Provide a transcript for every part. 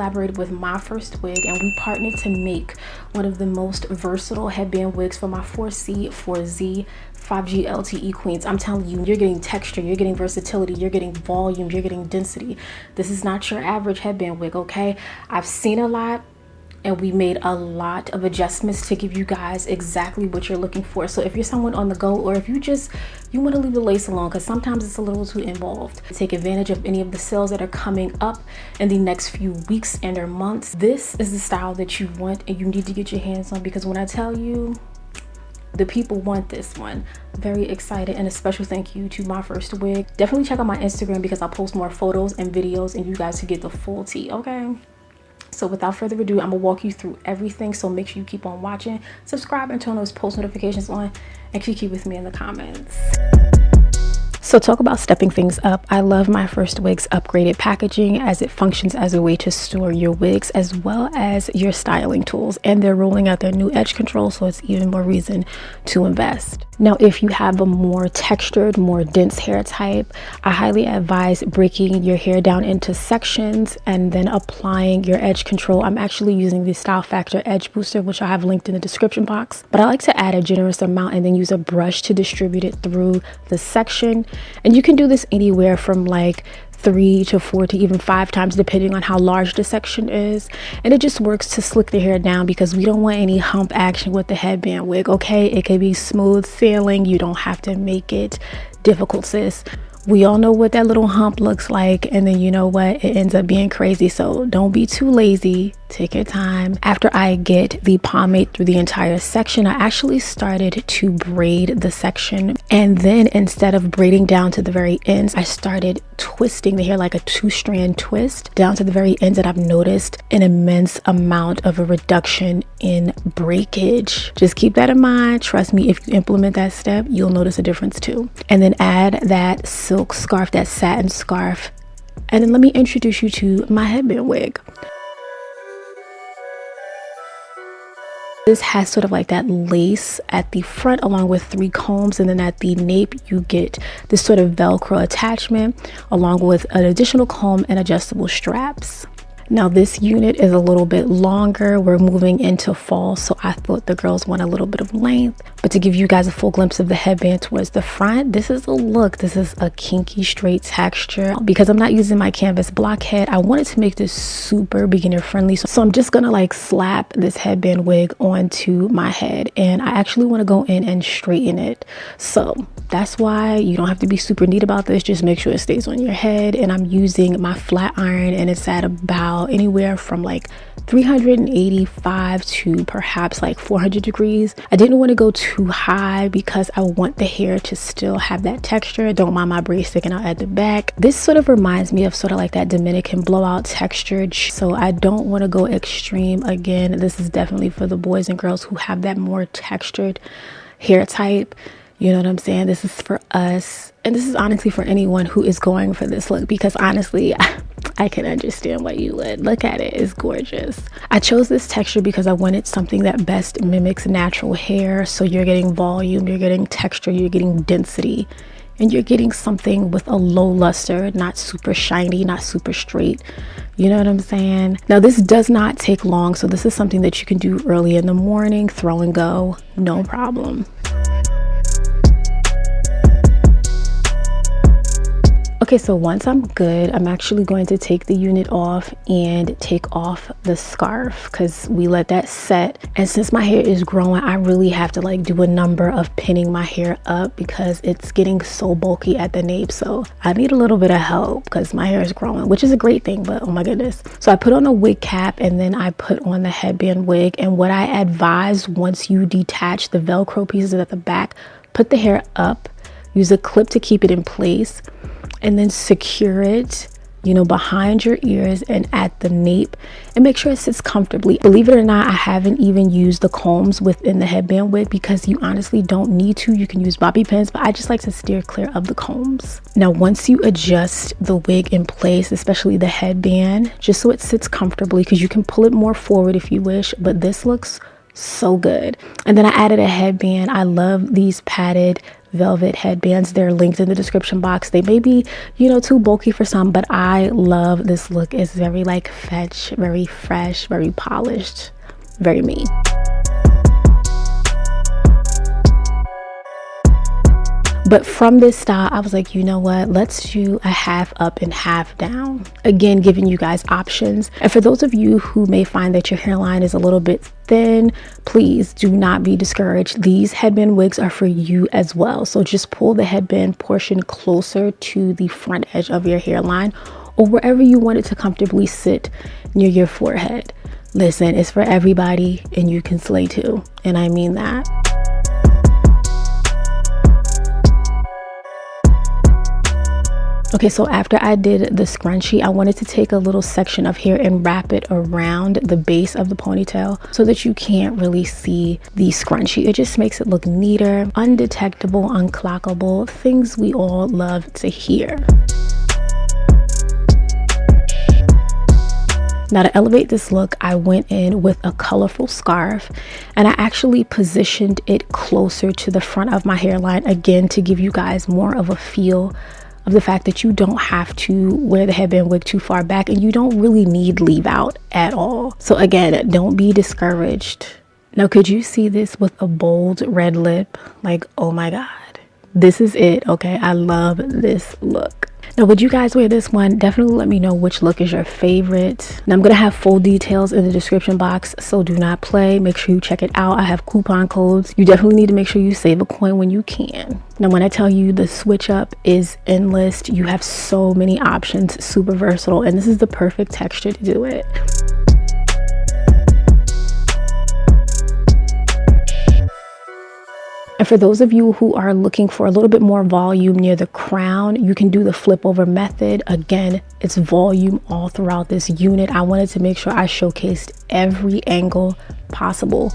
collaborated with My First Wig, and we partnered to make one of the most versatile headband wigs for my 4C, 4Z, 5G LTE queens. I'm telling you, you're getting texture, you're getting versatility, you're getting volume, you're getting density. This is not your average headband wig, okay? I've seen a lot, and we made a lot of adjustments to give you guys exactly what you're looking for. So if you're someone on the go, or if you want to leave the lace alone, because sometimes it's a little too involved, take advantage of any of the sales that are coming up in the next few weeks and or months. This is the style that you want and you need to get your hands on, because when I tell you, the people want this one. Very excited, and a special thank you to My First Wig. Definitely check out my Instagram because I'll post more photos and videos and you guys can get the full tea, okay? So without further ado, I'm gonna walk you through everything, so make sure you keep on watching, subscribe and turn those post notifications on, and Kiki with me in the comments. So talk about stepping things up. I love My First Wig's upgraded packaging, as it functions as a way to store your wigs as well as your styling tools, and they're rolling out their new edge control, so it's even more reason to invest. Now, if you have a more textured, more dense hair type, I highly advise breaking your hair down into sections and then applying your edge control. I'm actually using the Style Factor Edge Booster, which I have linked in the description box, but I like to add a generous amount and then use a brush to distribute it through the section. And you can do this anywhere from like 3 to 4 to even 5 times, depending on how large the section is. And it just works to slick the hair down, because we don't want any hump action with the headband wig, okay? It can be smooth sailing. You don't have to make it difficult, sis. We all know what that little hump looks like, and then you know what, it ends up being crazy. So don't be too lazy. Take your time. After I get the pomade through the entire section, I actually started to braid the section, and then instead of braiding down to the very ends, I started twisting the hair like a 2-strand twist down to the very ends, and I've noticed an immense amount of a reduction in breakage. Just keep that in mind. Trust me, if you implement that step, you'll notice a difference too. And then add that silk scarf, that satin scarf, and then let me introduce you to my headband wig. This has sort of like that lace at the front along with 3 combs, and then at the nape you get this sort of Velcro attachment along with an additional comb and adjustable straps. Now this unit is a little bit longer. We're moving into fall, so I thought the girls want a little bit of length. But to give you guys a full glimpse of the headband towards the front, this is a look. This is a kinky straight texture. Because I'm not using my canvas blockhead, I wanted to make this super beginner friendly. So I'm just gonna like slap this headband wig onto my head, and I actually want to go in and straighten it. So that's why you don't have to be super neat about this. Just make sure it stays on your head. And I'm using my flat iron, and it's at about anywhere from like 385 to perhaps like 400 degrees. I didn't want to go too high because I want the hair to still have that texture. Don't mind my braids sticking out at the back. This sort of reminds me of sort of like that Dominican blowout texture, so I don't want to go extreme. Again, this is definitely for the boys and girls who have that more textured hair type. You know what I'm saying? This is for us, and this is honestly for anyone who is going for this look, because honestly, I can understand why you would. Look at it, it's gorgeous. I chose this texture because I wanted something that best mimics natural hair. So you're getting volume, you're getting texture, you're getting density, and you're getting something with a low luster, not super shiny, not super straight. You know what I'm saying? Now this does not take long, so this is something that you can do early in the morning, throw and go, no problem. Okay, so once I'm good, I'm actually going to take the unit off and take off the scarf, because we let that set. And since my hair is growing, I really have to like do a number of pinning my hair up because it's getting so bulky at the nape. So I need a little bit of help because my hair is growing, which is a great thing, but oh my goodness. So I put on a wig cap, and then I put on the headband wig. And what I advise, once you detach the Velcro pieces at the back, put the hair up, use a clip to keep it in place, and then secure it, you know, behind your ears and at the nape, and make sure it sits comfortably. Believe it or not, I haven't even used the combs within the headband wig because you honestly don't need to. You can use bobby pins, but I just like to steer clear of the combs. Now, once you adjust the wig in place, especially the headband, just so it sits comfortably, because you can pull it more forward if you wish, but this looks So good. And then I added a headband. I love these padded velvet headbands. They're linked in the description box. They may be, you know, too bulky for some, but I love this look. It's very like fetch, very fresh, very polished, very me. But from this style, I was like, you know what, let's do a half up and half down. Again, giving you guys options. And for those of you who may find that your hairline is a little bit thin, please do not be discouraged. These headband wigs are for you as well. So just pull the headband portion closer to the front edge of your hairline, or wherever you want it to comfortably sit near your forehead. Listen, it's for everybody, and you can slay too. And I mean that. Okay, so after I did the scrunchie, I wanted to take a little section of hair and wrap it around the base of the ponytail so that you can't really see the scrunchie. It just makes it look neater, undetectable, unclockable, things we all love to hear. Now to elevate this look, I went in with a colorful scarf, and I actually positioned it closer to the front of my hairline, again, to give you guys more of a feel of the fact that you don't have to wear the headband wig too far back, and you don't really need leave out at all. So again, don't be discouraged. Now, could you see this with a bold red lip? Like, oh my God, this is it. Okay, I love this look. Now, would you guys wear this one? Definitely let me know which look is your favorite. Now, I'm going to have full details in the description box, so do not play. Make sure you check it out. I have coupon codes. You definitely need to make sure you save a coin when you can. Now, when I tell you the switch up is endless, you have so many options, super versatile, and this is the perfect texture to do it. And for those of you who are looking for a little bit more volume near the crown, you can do the flip over method. Again, it's volume all throughout this unit. I wanted to make sure I showcased every angle possible.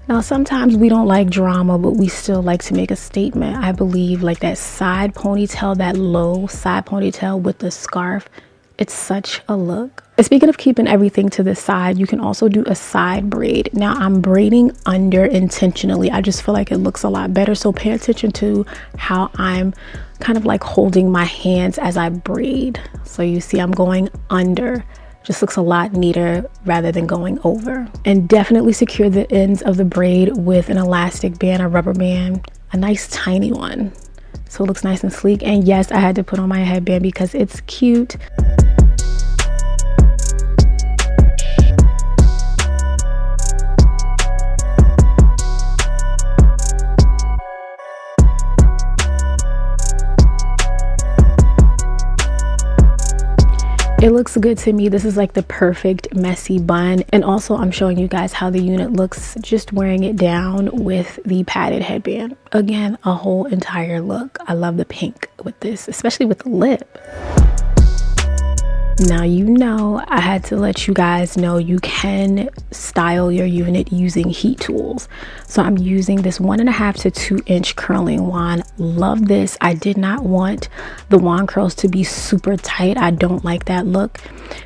Now, sometimes we don't like drama, but we still like to make a statement. I believe like that side ponytail, that low side ponytail with the scarf, it's such a look. And speaking of keeping everything to the side, you can also do a side braid. Now, I'm braiding under intentionally. I just feel like it looks a lot better. So pay attention to how I'm kind of like holding my hands as I braid. So you see I'm going under. Just looks a lot neater rather than going over. And definitely secure the ends of the braid with an elastic band, a rubber band, a nice tiny one, so it looks nice and sleek. And yes, I had to put on my headband because it's cute. It looks good to me. This is like the perfect messy bun. And also I'm showing you guys how the unit looks just wearing it down with the padded headband. Again, a whole entire look. I love the pink with this, especially with the lip. Now, you know, I had to let you guys know you can style your unit using heat tools. So I'm using this 1.5 to 2 inch curling wand. Love this. I did not want the wand curls to be super tight. I don't like that look,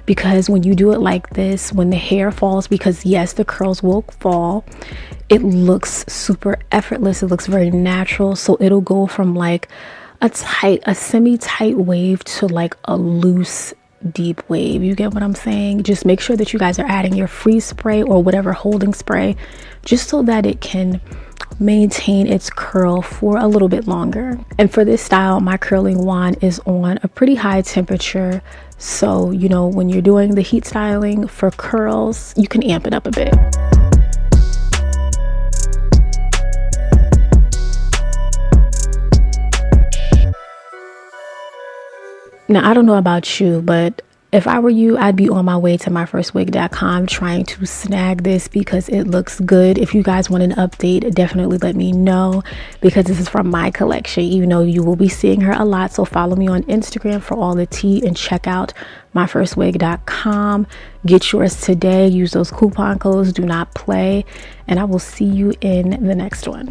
because when you do it like this, when the hair falls, because yes, the curls will fall, it looks super effortless. It looks very natural. So it'll go from like a semi-tight wave to like a loose deep wave. You get what I'm saying? Just make sure that you guys are adding your freeze spray or whatever holding spray, just so that it can maintain its curl for a little bit longer. And for this style, my curling wand is on a pretty high temperature, so you know, when you're doing the heat styling for curls, you can amp it up a bit. Now, I don't know about you, but if I were you, I'd be on my way to myfirstwig.com trying to snag this because it looks good. If you guys want an update, definitely let me know, because this is from my collection, even though you will be seeing her a lot. So follow me on Instagram for all the tea and check out myfirstwig.com. Get yours today. Use those coupon codes. Do not play. And I will see you in the next one.